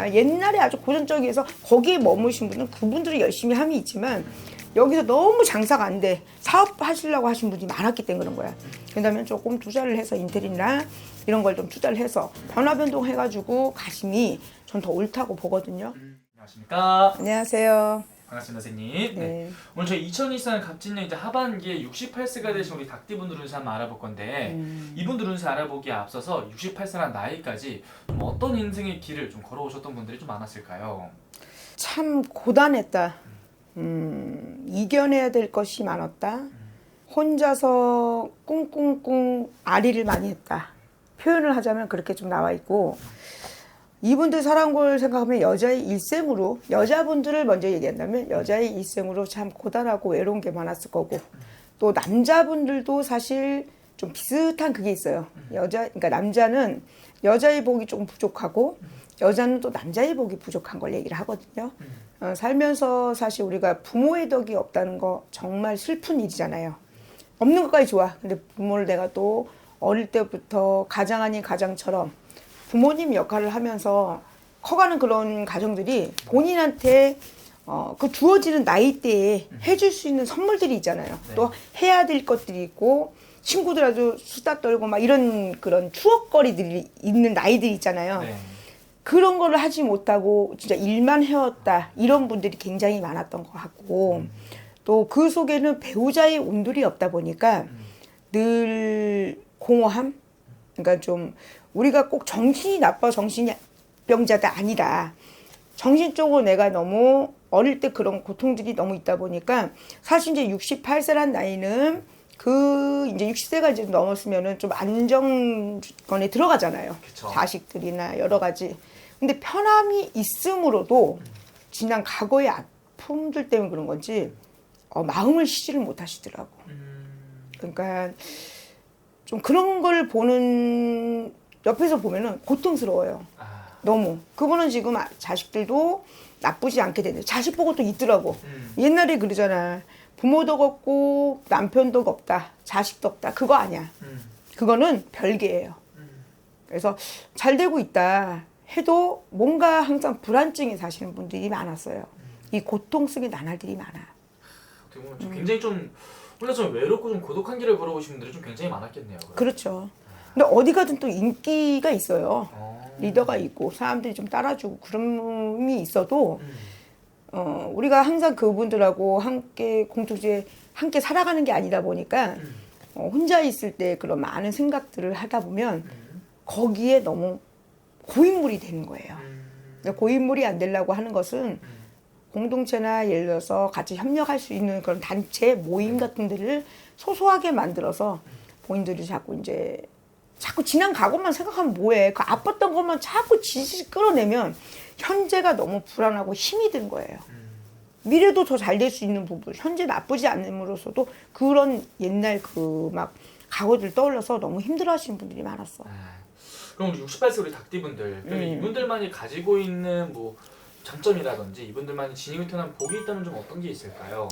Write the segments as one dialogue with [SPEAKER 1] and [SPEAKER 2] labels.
[SPEAKER 1] 옛날에 아주 고전적이어서 거기에 머무신 분은 그분들이 열심히 함이 있지만 여기서 너무 장사가 안 돼. 사업하시려고 하신 분이 많았기 때문에 그런 거야. 그러면 조금 투자를 해서 인테리어나 이런 걸 좀 투자를 해서 변화변동 해가지고 가심이 전 더 옳다고 보거든요.
[SPEAKER 2] 안녕하십니까.
[SPEAKER 1] 안녕하세요.
[SPEAKER 2] 반갑습니다, 선생님.
[SPEAKER 1] 네.
[SPEAKER 2] 오늘 저희 2024년 갑진년 이제 하반기에 68세가 되신 우리 닭띠분들 운세 한번 알아볼 건데 이분들 운세 알아보기에 앞서서 68세란 나이까지 좀 어떤 인생의 길을 좀 걸어오셨던 분들이 좀 많았을까요?
[SPEAKER 1] 참 고단했다. 이겨내야 될 것이 많았다. 혼자서 꿍꿍꿍 아리를 많이 했다. 표현을 하자면 그렇게 좀 나와 있고 이분들 살아온 걸 생각하면 여자의 일생으로 여자분들을 먼저 얘기한다면 여자의 일생으로 참 고단하고 외로운 게 많았을 거고 또 남자분들도 사실 좀 비슷한 그게 있어요. 그러니까 남자는 여자의 복이 조금 부족하고 여자는 또 남자의 복이 부족한 걸 얘기를 하거든요. 살면서 사실 우리가 부모의 덕이 없다는 거 정말 슬픈 일이잖아요. 없는 것까지 좋아. 근데 부모를 내가 또 어릴 때부터 가장 아닌 가장처럼 부모님 역할을 하면서 커가는 그런 가정들이 본인한테 그 주어지는 나이대에 해줄 수 있는 선물들이 있잖아요.
[SPEAKER 2] 네.
[SPEAKER 1] 또 해야 될 것들이 있고 친구들하고 수다 떨고 막 이런 그런 추억거리들이 있는 나이들이 있잖아요.
[SPEAKER 2] 네.
[SPEAKER 1] 그런 거를 하지 못하고 진짜 일만 해왔다 이런 분들이 굉장히 많았던 것 같고 또 그 속에는 배우자의 온돌이 없다 보니까 늘 공허함. 그러니까 좀 우리가 꼭 정신이 나빠 정신병자가 아니라 정신적으로 내가 너무 어릴 때 그런 고통들이 너무 있다 보니까 사실 이제 68세란 나이는 그 이제 60세가 이제 넘었으면은 좀 안정권에 들어가잖아요.
[SPEAKER 2] 그쵸.
[SPEAKER 1] 자식들이나 여러 가지. 근데 편함이 있음으로도 지난 과거의 아픔들 때문에 그런 건지 마음을 쉬지를 못하시더라고. 그러니까 좀 그런 걸 보는 옆에서 보면은 고통스러워요. 너무. 그분은 지금 자식들도 나쁘지 않게 되는데 자식 보고 또 있더라고. 옛날에 그러잖아. 부모도 없고 남편도 없다. 자식도 없다. 그거 아니야. 그거는 별개예요. 그래서 잘 되고 있다 해도 뭔가 항상 불안증에 사시는 분들이 많았어요. 이 고통 속에 나날들이 많아.
[SPEAKER 2] 어떻게 보면 좀 굉장히 좀 혼자 좀 외롭고 좀 고독한 길을 걸어오신 분들이 좀 굉장히 많았겠네요. 그럼.
[SPEAKER 1] 그렇죠. 근데 어디 가든 또 인기가 있어요.
[SPEAKER 2] 어.
[SPEAKER 1] 리더가 있고 사람들이 좀 따라주고 그런 이 있어도 우리가 항상 그분들하고 함께 공동체 함께 살아가는 게 아니다 보니까 혼자 있을 때 그런 많은 생각들을 하다 보면 거기에 너무 고인물이 되는 거예요. 그러니까 고인물이 안 되려고 하는 것은 공동체나 예를 들어서 같이 협력할 수 있는 그런 단체 모임 같은 데를 소소하게 만들어서 본인들이 자꾸 지난 과거만 생각하면 뭐해. 그 아팠던 것만 자꾸 지지 끌어내면 현재가 너무 불안하고 힘이 든 거예요. 미래도 더 잘 될 수 있는 부분, 현재 나쁘지 않음으로써도 그런 옛날 그 막 과거들 떠올려서 너무 힘들어하시는 분들이 많았어.
[SPEAKER 2] 그럼 우리 68세 우리 닭띠분들 그러면 이분들만이 가지고 있는 뭐 장점이라든지 이분들만이 지니고 태어난 복이 있다면 좀 어떤 게 있을까요?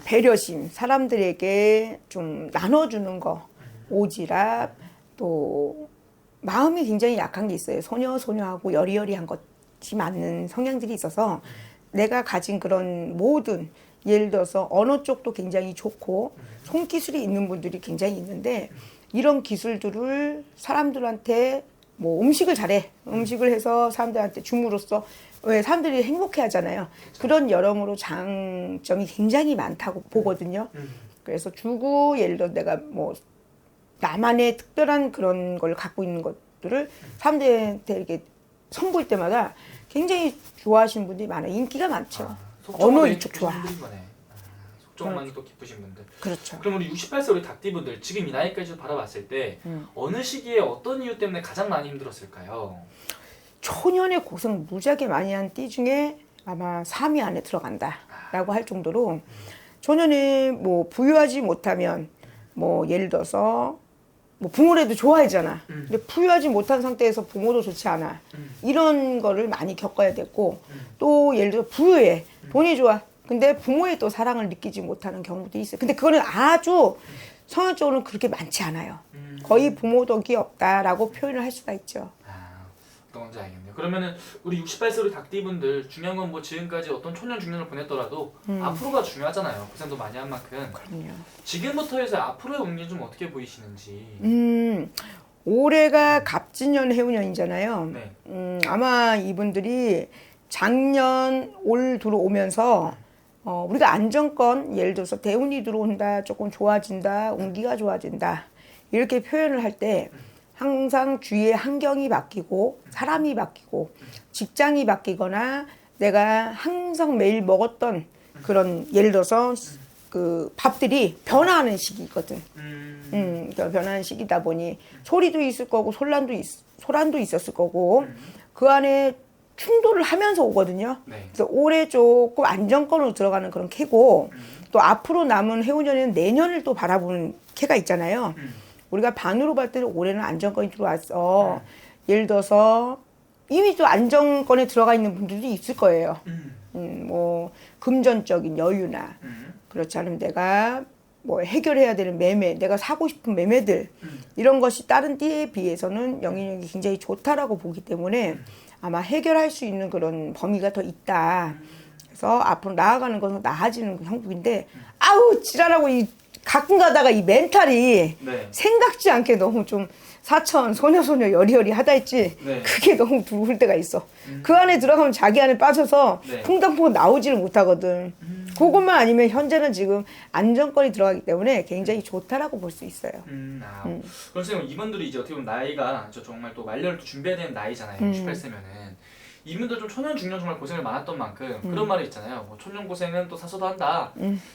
[SPEAKER 1] 배려심, 사람들에게 좀 나눠주는 거, 오지랖, 또 마음이 굉장히 약한 게 있어요. 소녀소녀하고 여리여리한 것이 많은 성향들이 있어서 내가 가진 그런 모든 예를 들어서 언어 쪽도 굉장히 좋고 손기술이 있는 분들이 굉장히 있는데 이런 기술들을 사람들한테 뭐 음식을 잘해. 음식을 해서 사람들한테 줌으로써 왜 사람들이 행복해 하잖아요. 그런 여러모로 장점이 굉장히 많다고 보거든요. 그래서 주고 예를 들어 내가 뭐 나만의 특별한 그런 걸 갖고 있는 것들을 사람들한테 이렇게 선보일 때마다 굉장히 좋아하시는 분들이 많아요. 인기가 많죠. 언어 이쪽 좋아.
[SPEAKER 2] 속정만이 또 깊으신 분들.
[SPEAKER 1] 그렇죠.
[SPEAKER 2] 그럼 우리 68세 우리 닭띠분들 지금 이 나이까지 바라봤을 때 어느 시기에 어떤 이유 때문에 가장 많이 힘들었을까요?
[SPEAKER 1] 초년의 고생 무지하게 많이 한 띠 중에 아마 3위 안에 들어간다라고 할 정도로 초년에 뭐 부유하지 못하면 뭐 예를 들어서 뭐 부모라도 좋아하잖아. 근데 부유하지 못한 상태에서 부모도 좋지 않아. 이런 거를 많이 겪어야 됐고 또 예를 들어 부유해. 돈이 좋아. 근데 부모의 또 사랑을 느끼지 못하는 경우도 있어요. 근데 그거는 아주 성향적으로는 그렇게 많지 않아요. 거의 부모 덕이 없다라고 표현을 할 수가 있죠.
[SPEAKER 2] 어떤 건지 알겠네요. 그러면은 우리 68세 우리 닭띠분들 중요한 건 뭐 지금까지 어떤 초년 중년을 보냈더라도 앞으로가 중요하잖아요. 고생도 많이 한 만큼.
[SPEAKER 1] 그럼요.
[SPEAKER 2] 지금부터 해서 앞으로의 운기 좀 어떻게 보이시는지.
[SPEAKER 1] 올해가 갑진년 해운년이잖아요.
[SPEAKER 2] 네.
[SPEAKER 1] 아마 이분들이 작년 올 들어오면서 우리가 안정권, 예를 들어서 대운이 들어온다, 조금 좋아진다, 운기가 좋아진다 이렇게 표현을 할 때 항상 주위의 환경이 바뀌고 사람이 바뀌고 직장이 바뀌거나 내가 항상 매일 먹었던 그런 예를 들어서 그 밥들이 변화하는 시기거든. 그러니까 변화하는 시기다 보니 소리도 있을 거고 소란도 있었을 거고 그 안에 충돌을 하면서 오거든요.
[SPEAKER 2] 네.
[SPEAKER 1] 그래서 올해 조금 안정권으로 들어가는 그런 캐고 또 앞으로 남은 해운년에는 내년을 또 바라보는 캐가 있잖아요. 우리가 반으로 봤을 때는 올해는 안정권이 들어왔어. 예를 들어서 이미 또 안정권에 들어가 있는 분들도 있을 거예요. 뭐 금전적인 여유나 그렇지 않으면 내가 뭐 해결해야 되는 매매, 내가 사고 싶은 매매들 이런 것이 다른 띠에 비해서는 영향력이 굉장히 좋다라고 보기 때문에 아마 해결할 수 있는 그런 범위가 더 있다. 그래서 앞으로 나아가는 것은 나아지는 형국인데 아우 지랄하고 이 가끔 가다가 이 멘탈이
[SPEAKER 2] 네.
[SPEAKER 1] 생각지 않게 너무 좀 사천 소녀소녀 여리여리 하다 했지
[SPEAKER 2] 네.
[SPEAKER 1] 그게 너무 두를 때가 있어. 그 안에 들어가면 자기 안에 빠져서
[SPEAKER 2] 네.
[SPEAKER 1] 퐁당퐁당 나오지를 못하거든. 그것만 아니면 현재는 지금 안정권이 들어가기 때문에 굉장히 좋다라고 볼 수 있어요.
[SPEAKER 2] 그래서 이분들이 이제 어떻게 보면 나이가 정말 또 말년을 또 준비해야 되는 나이잖아요. 68세면은. 이분들 좀 초년 중년 정말 고생을 많았던 만큼 그런 말이 있잖아요. 뭐 초년 고생은 또 사서도 한다.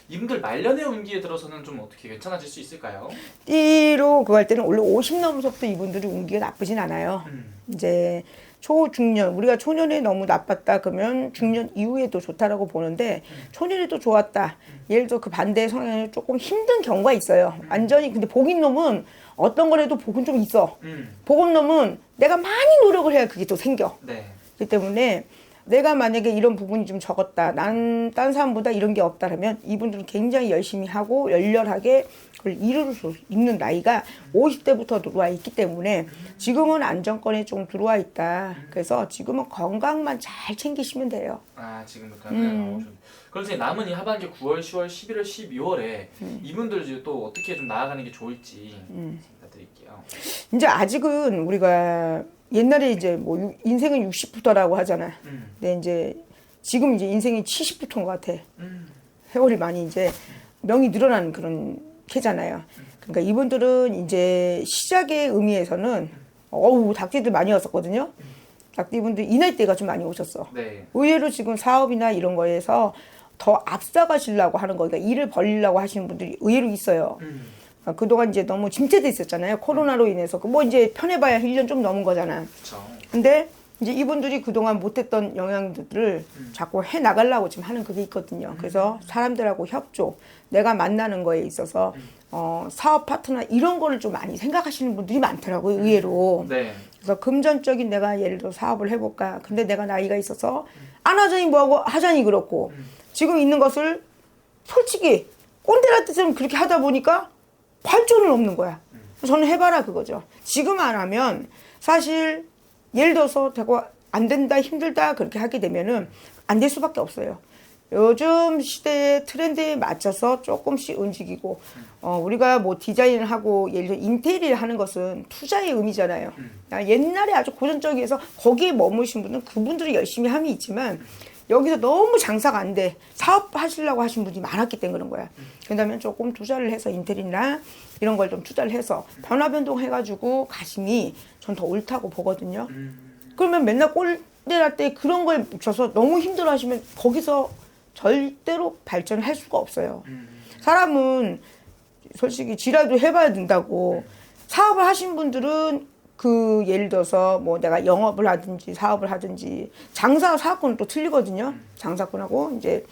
[SPEAKER 2] 이분들 말년의 운기에 들어서는 좀 어떻게 괜찮아질 수 있을까요?
[SPEAKER 1] 띠로 그거 할 때는 원래 50 넘어서부터 이분들이 운기가 나쁘진 않아요. 이제 초중년 우리가 초년에 너무 나빴다 그러면 중년 이후에도 좋다라고 보는데 초년에도 좋았다. 예를 들어 그 반대의 성향이 조금 힘든 경우가 있어요. 완전히 근데 복인 놈은 어떤 거라도 복은 좀 있어. 복음 놈은 내가 많이 노력을 해야 그게 또 생겨.
[SPEAKER 2] 네.
[SPEAKER 1] 그렇기 때문에 내가 만약에 이런 부분이 좀 적었다. 난 딴 사람보다 이런 게 없다라면 이분들은 굉장히 열심히 하고 열렬하게 그걸 이룰 수 있는 나이가 50대부터 들어와 있기 때문에 지금은 안정권에 좀 들어와 있다. 그래서 지금은 건강만 잘 챙기시면 돼요.
[SPEAKER 2] 아 지금부터는 그래서 남은 이 하반기 9월, 10월, 11월, 12월에 이분들 이제 또 어떻게 좀 나아가는 게 좋을지 부탁드릴게요.
[SPEAKER 1] 이제 아직은 우리가 옛날에 이제 뭐 인생은 60부터라고 하잖아. 근데 이제 지금 이제 인생이 70부터인 것 같아. 세월이 많이 이제 명이 늘어나는 그런 캐잖아요. 그러니까 이분들은 이제 시작의 의미에서는 닭띠들 많이 왔었거든요. 닭띠분들 이 나이대가 좀 많이 오셨어.
[SPEAKER 2] 네.
[SPEAKER 1] 의외로 지금 사업이나 이런 거에서 더 앞서가시려고 하는 거, 그러니까 일을 벌리려고 하시는 분들이 의외로 있어요. 그동안 이제 너무 침체돼 있었잖아요. 코로나로 인해서. 뭐 이제 편해봐야 1년 좀 넘은 거잖아.
[SPEAKER 2] 그쵸.
[SPEAKER 1] 근데 이제 이분들이 그동안 못했던 영향들을 자꾸 해나가려고 지금 하는 그게 있거든요. 그래서 사람들하고 협조, 내가 만나는 거에 있어서 사업 파트너 이런 거를 좀 많이 생각하시는 분들이 많더라고요. 의외로.
[SPEAKER 2] 네.
[SPEAKER 1] 그래서 금전적인 내가 예를 들어 사업을 해볼까. 근데 내가 나이가 있어서 안 하자니 뭐하고 하자니 그렇고 지금 있는 것을 솔직히 꼰대라 뜻처럼 그렇게 하다 보니까 발전은 없는 거야. 저는 해봐라 그거죠. 지금 안 하면 사실 예를 들어서 되고 안 된다 힘들다 그렇게 하게 되면은 안 될 수밖에 없어요. 요즘 시대의 트렌드에 맞춰서 조금씩 움직이고 우리가 뭐 디자인을 하고 예를 들어 인테리어를 하는 것은 투자의 의미잖아요. 옛날에 아주 고전적이어서 거기에 머무신 분은 그분들이 열심히 함이 있지만 여기서 너무 장사가 안 돼. 사업하시려고 하신 분이 많았기 때문에 그런 거야. 그러면 조금 투자를 해서 인테리어나 이런 걸 좀 투자를 해서 변화 변동해가지고 가심이 전 더 옳다고 보거든요. 그러면 맨날 꼴대랄 때 그런 거에 묻혀서 너무 힘들어 하시면 거기서 절대로 발전할 수가 없어요. 사람은 솔직히 지라도 해봐야 된다고. 사업을 하신 분들은 그 예를 들어서 뭐 내가 영업을 하든지 사업을 하든지 장사 사업권은 또 틀리거든요. 장사권하고 이제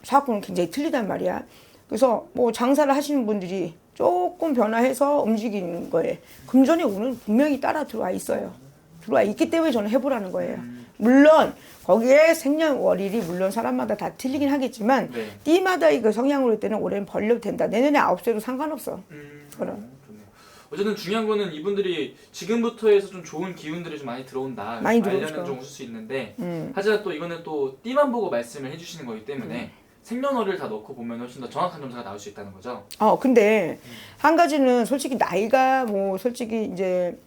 [SPEAKER 1] 사업권은 굉장히 틀리단 말이야. 그래서 뭐 장사를 하시는 분들이 조금 변화해서 움직이는 거에 금전의 운은 분명히 따라 들어와 있어요. 들어와 있기 때문에 저는 해보라는 거예요. 물론 거기에 생년월일이 물론 사람마다 다 틀리긴 하겠지만
[SPEAKER 2] 네.
[SPEAKER 1] 띠마다 그 성향으로 할 때는 올해는 벌려도 된다. 내년에 9세도 상관없어. 그럼.
[SPEAKER 2] 좋네요. 어쨌든 중요한 거는 이분들이 지금부터 해서 좀 좋은 기운들이 좀 많이 들어온다.
[SPEAKER 1] 많이
[SPEAKER 2] 말년은
[SPEAKER 1] 들어오죠.
[SPEAKER 2] 좀 웃을 수 있는데 하지만 또 이거는 또 띠만 보고 말씀을 해주시는 거기 때문에 생년월일 다 넣고 보면 훨씬 더 정확한 점수가 나올 수 있다는 거죠.
[SPEAKER 1] 근데 한 가지는 솔직히 나이가 뭐 솔직히 이제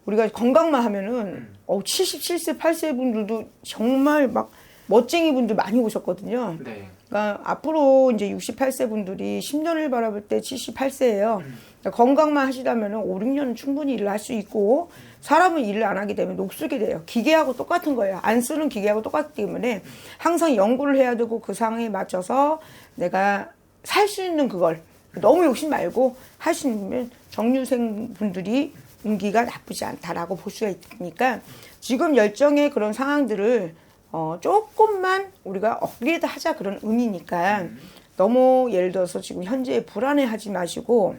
[SPEAKER 1] 우리가 건강만 하면은 77세, 8세 분들도 정말 막 멋쟁이 분들 많이 오셨거든요.
[SPEAKER 2] 네.
[SPEAKER 1] 그러니까 앞으로 이제 68세 분들이 10년을 바라볼 때 78세예요. 건강만 하시다면 5, 6년은 충분히 일을 할 수 있고 사람은 일을 안 하게 되면 녹슬게 돼요. 기계하고 똑같은 거예요. 안 쓰는 기계하고 똑같기 때문에 항상 연구를 해야 되고 그 상황에 맞춰서 내가 살 수 있는 그걸 너무 욕심 말고 할 수 있는 정류생 분들이 운기가 나쁘지 않다라고 볼 수가 있으니까 지금 열정의 그런 상황들을 조금만 우리가 업그레이드 하자 그런 의미니까 너무 예를 들어서 지금 현재 불안해하지 마시고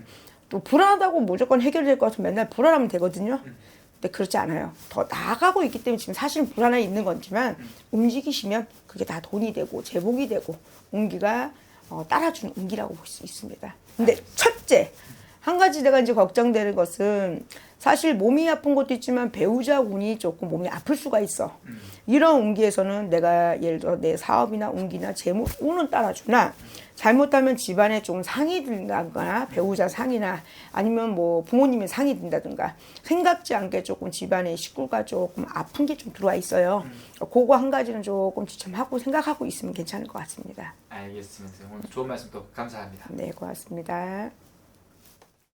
[SPEAKER 1] 또 불안하다고 무조건 해결될 것 같으면 맨날 불안하면 되거든요. 근데 그렇지 않아요. 더 나아가고 있기 때문에 지금 사실은 불안해 있는 거지만 움직이시면 그게 다 돈이 되고 제복이 되고 운기가 따라주는 운기라고 볼 수 있습니다. 근데 첫째 한 가지 내가 이제 걱정되는 것은 사실 몸이 아픈 것도 있지만 배우자 운이 조금 몸이 아플 수가 있어. 이런 운기에서는 내가 예를 들어 내 사업이나 운기나 재무 운은 따라주나 잘못하면 집안에 좀 상이 든다거나 배우자 상이나 아니면 뭐 부모님의 상이 든다든가 생각지 않게 조금 집안의 식구가 조금 아픈 게 좀 들어와 있어요. 그거 한 가지는 조금 지참하고 생각하고 있으면 괜찮을 것 같습니다.
[SPEAKER 2] 알겠습니다. 오늘 좋은 말씀 또 감사합니다.
[SPEAKER 1] 네, 고맙습니다.